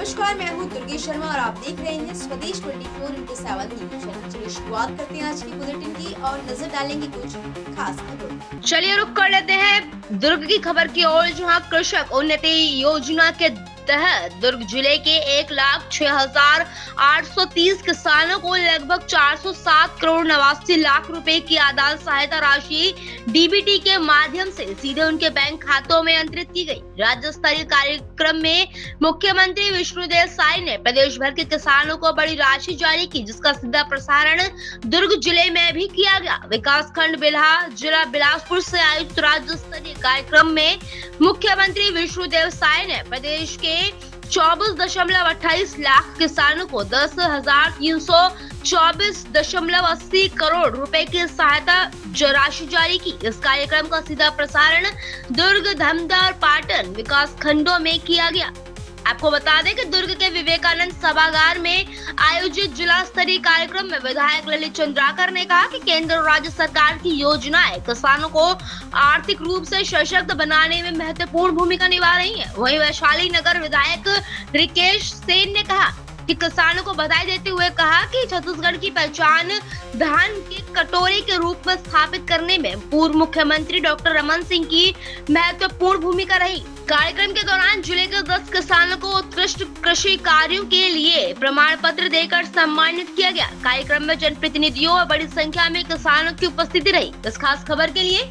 नमस्कार, मैं हूँ दुर्गे शर्मा और आप देख रहे हैं स्वदेश 24x7 न्यूज। चलिए शुरुआत करते हैं आज की बुलेटिन की और नजर डालेंगे कुछ खास खबरों। चलिए रुक कर लेते हैं दुर्ग की खबर की ओर, जहां कृषक उन्नति योजना के तहत दुर्ग जिले के 1,06,830 किसानों को लगभग 407 करोड़ 89 लाख रुपए की आदान सहायता राशि डीबीटी के माध्यम से सीधे उनके बैंक खातों में अंतरित की गई। राज्य स्तरीय कार्यक्रम में मुख्यमंत्री विष्णुदेव साय ने प्रदेश भर के किसानों को बड़ी राशि जारी की, जिसका सीधा प्रसारण दुर्ग जिले में भी किया गया। विकास खंड बिल्हा जिला बिलासपुर से आयोजित राज्य स्तरीय कार्यक्रम में मुख्यमंत्री विष्णुदेव साय ने प्रदेश के 24.28 लाख किसानों को 10,324.80 करोड़ रुपए की सहायता राशि जारी की। इस कार्यक्रम का सीधा प्रसारण दुर्ग, धमदार, पाटन विकास खंडों में किया गया। आपको बता दें कि दुर्ग के विवेकानंद सभागार में आयोजित जिला स्तरीय कार्यक्रम में विधायक ललित चंद्राकर ने कहा कि केंद्र और राज्य सरकार की योजनाएं किसानों को आर्थिक रूप से सशक्त बनाने में महत्वपूर्ण भूमिका निभा रही है। वहीं वैशाली नगर विधायक रिकेश सेन ने कहा कि किसानों को बधाई देते हुए कहा कि छत्तीसगढ़ की पहचान धान के कटोरे के रूप में स्थापित करने में पूर्व मुख्यमंत्री डॉक्टर रमन सिंह की महत्वपूर्ण भूमिका रही। कार्यक्रम के दौरान जिले के 10 किसानों को उत्कृष्ट कृषि कार्यों के लिए प्रमाण पत्र देकर सम्मानित किया गया। कार्यक्रम में जनप्रतिनिधियों और बड़ी संख्या में किसानों की उपस्थिति रही। इस खास खबर के लिए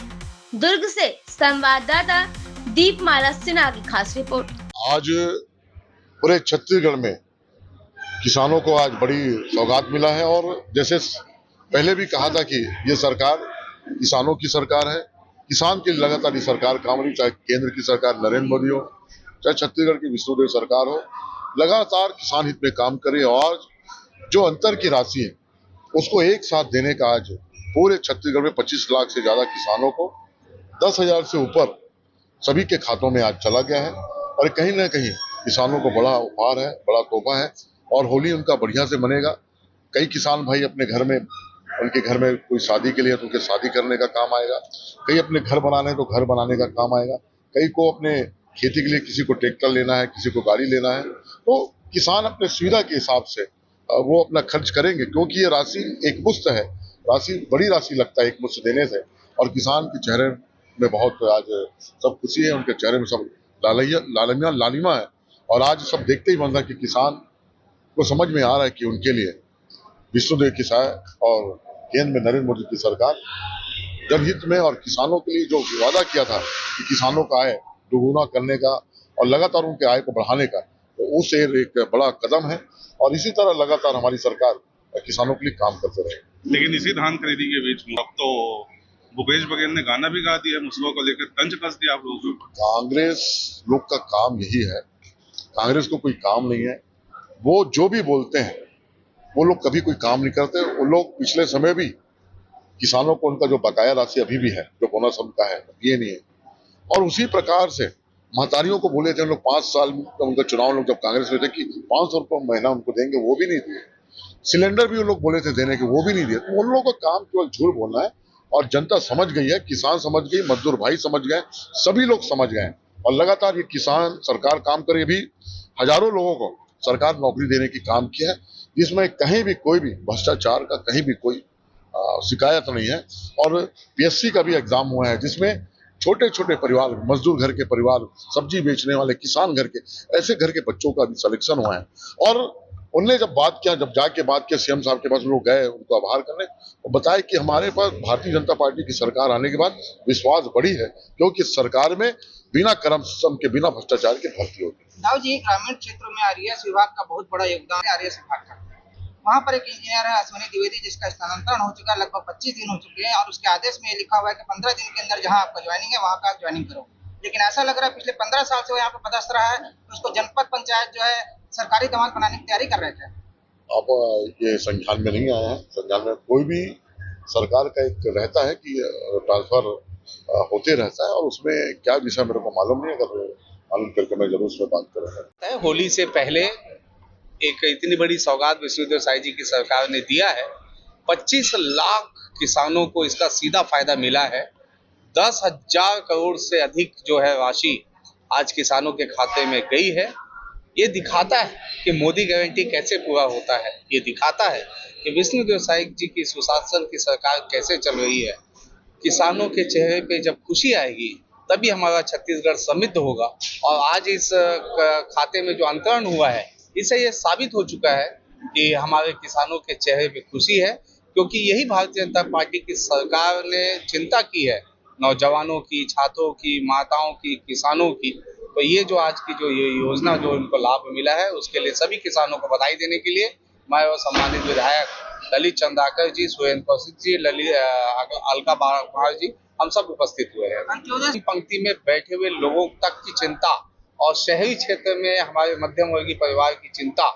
दुर्ग से संवाददाता दीपमाला सिन्हा की खास रिपोर्ट। आज पूरे छत्तीसगढ़ में किसानों को आज बड़ी सौगात मिला है और जैसे पहले भी कहा था कि ये सरकार किसानों की सरकार है। किसान की लगातार सरकार काम रही, चाहे केंद्र की सरकार नरेंद्र मोदी हो, चाहे छत्तीसगढ़ की विष्णुदेव सरकार हो, लगातार किसान हित में काम करे और जो अंतर की राशि है उसको एक साथ देने का आज पूरे छत्तीसगढ़ में 25 लाख से ज्यादा किसानों को 10,000 से ऊपर सभी के खातों में आज चला गया है और कहीं ना कहीं किसानों को बड़ा उपहार है, बड़ा तोहफा है और होली उनका बढ़िया से मनेगा। कई किसान भाई अपने घर में, उनके घर में कोई शादी के लिए तो उनके शादी करने का काम आएगा, कई अपने घर बनाने तो घर बनाने का काम आएगा, कई को अपने खेती के लिए किसी को ट्रैक्टर लेना है, किसी को गाड़ी लेना है, तो किसान अपने सुविधा के हिसाब से वो अपना खर्च करेंगे क्योंकि ये राशि एक मुश्त है, राशि बड़ी राशि लगता है एक मुश्त देने से और किसान के चेहरे में बहुत आज सब खुशी है, उनके चेहरे में सब लालिमा है और आज सब देखते ही बनता है कि किसान को समझ में आ रहा है कि उनके लिए विष्णुदेव की सहाय और केंद्र में नरेंद्र मोदी की सरकार जनहित में और किसानों के लिए जो वादा किया था कि किसानों का आय दोगुना करने का और लगातार उनके आय को बढ़ाने का, तो उस एक बड़ा कदम है और इसी तरह लगातार हमारी सरकार किसानों के लिए काम करते रहे। लेकिन इसी धान खरीदी के बीच में अब तो भूपेश बघेल ने गाना भी गा दिया, मुस्लिमों को लेकर तंज कस दिया आप लोगों को। कांग्रेस लोग का काम यही है, कांग्रेस को कोई काम नहीं है, वो जो भी बोलते हैं वो लोग कभी कोई काम नहीं करते। वो लोग पिछले समय भी किसानों को उनका जो बकाया राशि अभी भी है, जो बोनस उनका है, ये नहीं है और उसी प्रकार से महतारियों को बोले थे हम लोग 5 साल उनका चुनाव लोग जब कांग्रेस में थे कि 500 रुपये महीना उनको देंगे, वो भी नहीं दिए। सिलेंडर भी वो लोग बोले थे देने के, वो भी नहीं दिए। तो उन लोगों का काम केवल झूठ बोलना है और जनता समझ गई है, किसान समझ गई, मजदूर भाई समझ गए, सभी लोग समझ गए और लगातार ये किसान सरकार काम करे। भी हजारों लोगों को सरकार नौकरी देने की काम किया है जिसमें कहीं भी कोई भी भ्रष्टाचार का कहीं भी कोई शिकायत नहीं है और पीएससी का भी एग्जाम हुआ है जिसमें छोटे छोटे परिवार, मजदूर घर के परिवार, सब्जी बेचने वाले किसान घर के, ऐसे घर के बच्चों का भी सिलेक्शन हुआ है और उनने जब बात किया, जब जाके बात किया सीएम साहब के पास, लोग गए उनको आभार करने और बताया कि हमारे पास भारतीय जनता पार्टी की सरकार आने के बाद विश्वास बढ़ी है क्योंकि सरकार में बिना करप्शन के, बिना भ्रष्टाचार के भर्ती होगी। दाऊ जी, ग्रामीण क्षेत्रों में आरएएस विभाग का बहुत बड़ा योगदान है। आरएएस विभाग का वहाँ पर एक इंजीनियर है अश्विनी द्विवेदी, जिसका स्थानांतरण हो चुका है, लगभग 25 दिन हो चुके हैं और उसके आदेश में लिखा हुआ है कि 15 दिन के अंदर जहाँ आपका ज्वाइनिंग है वहाँ का आप ज्वाइनिंग करो। लेकिन ऐसा लग रहा है पिछले 15 साल से वो यहाँ पे पदस्थ रहा है, उसको जनपद पंचायत जो है सरकारी दवाल बनाने की तैयारी कर रहे थे। अब ये संज्ञान में नहीं आया है, संज्ञान में कोई भी सरकार का एक रहता है कि ट्रांसफर होते रहता है और उसमें क्या विषय मेरे को मालूम नहीं है, अगर मालूम करके मैं जरूर उसमें बात करूँगा। होली से पहले एक इतनी बड़ी सौगात विष्णुदेव साय जी की सरकार ने दिया है। 25 लाख किसानों को इसका सीधा फायदा मिला है। 10,000 करोड़ से अधिक जो है राशि आज किसानों के खाते में गई है ये दिखाता है कि मोदी गारंटी कैसे पूरा होता है। ये दिखाता है कि विष्णुदेव साय जी की सुशासन की सरकार कैसे चल रही है। किसानों के चेहरे पे जब खुशी आएगी तभी हमारा छत्तीसगढ़ समृद्ध होगा। और आज इस खाते में जो अंतरण हुआ है, इससे ये साबित हो चुका है कि हमारे किसानों के चेहरे पे खुशी है, क्योंकि यही भारतीय जनता पार्टी की सरकार ने चिंता की है नौजवानों की, छात्रों की, माताओं की, किसानों की। तो ये जो आज की जो ये योजना जो इनको लाभ मिला है, उसके लिए सभी किसानों को बधाई देने के लिए मैं और सम्मानित विधायक ललित चंद्राकर जी, सुरेंद्र कौशिक जी, अलका बार जी, हम सब उपस्थित हुए हैं। पंक्ति में बैठे हुए लोगों तक की चिंता और शहरी क्षेत्र में हमारे मध्यम वर्गीय परिवार की चिंता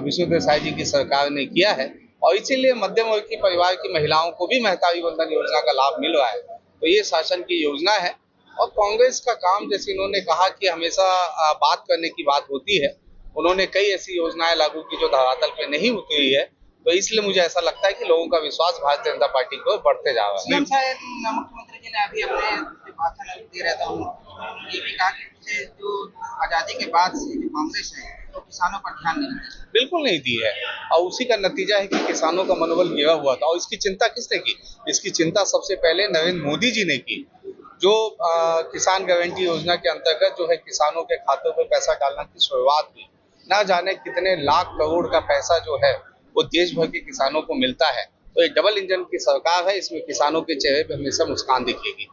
विष्णुदेव साय जी की सरकार ने किया है, और इसीलिए मध्यम वर्गीय परिवार की महिलाओं को भी महतारी वंदन योजना का लाभ मिल रहा है। तो ये शासन की योजना है। और कांग्रेस का काम, जैसे इन्होंने कहा कि हमेशा बात करने की बात होती है, उन्होंने कई ऐसी योजनाएं लागू की जो धरातल पे नहीं उतरी है। तो इसलिए मुझे ऐसा लगता है कि लोगों का विश्वास भारतीय जनता पार्टी को बढ़ते जा रहा है। सीएम साहब, मुख्यमंत्री जी ने अभी अपने भाषण दे रहे थे, ये भी कहा कि जो आजादी के बाद से जो कांग्रेस है तो किसानों पर ध्यान नहीं दिया। बिल्कुल नहीं दी है, और उसी का नतीजा है कि किसानों का मनोबल गिरा हुआ था। और इसकी चिंता किसने की? इसकी चिंता सबसे पहले नरेंद्र मोदी जी ने की, जो किसान गारंटी योजना के अंतर्गत जो है किसानों के खातों में पैसा डालना की शुरुआत हुई। ना जाने कितने लाख करोड़ का पैसा जो है वो देश भर के किसानों को मिलता है। तो ये डबल इंजन की सरकार है, इसमें किसानों के चेहरे पर हमेशा मुस्कान दिखेगी।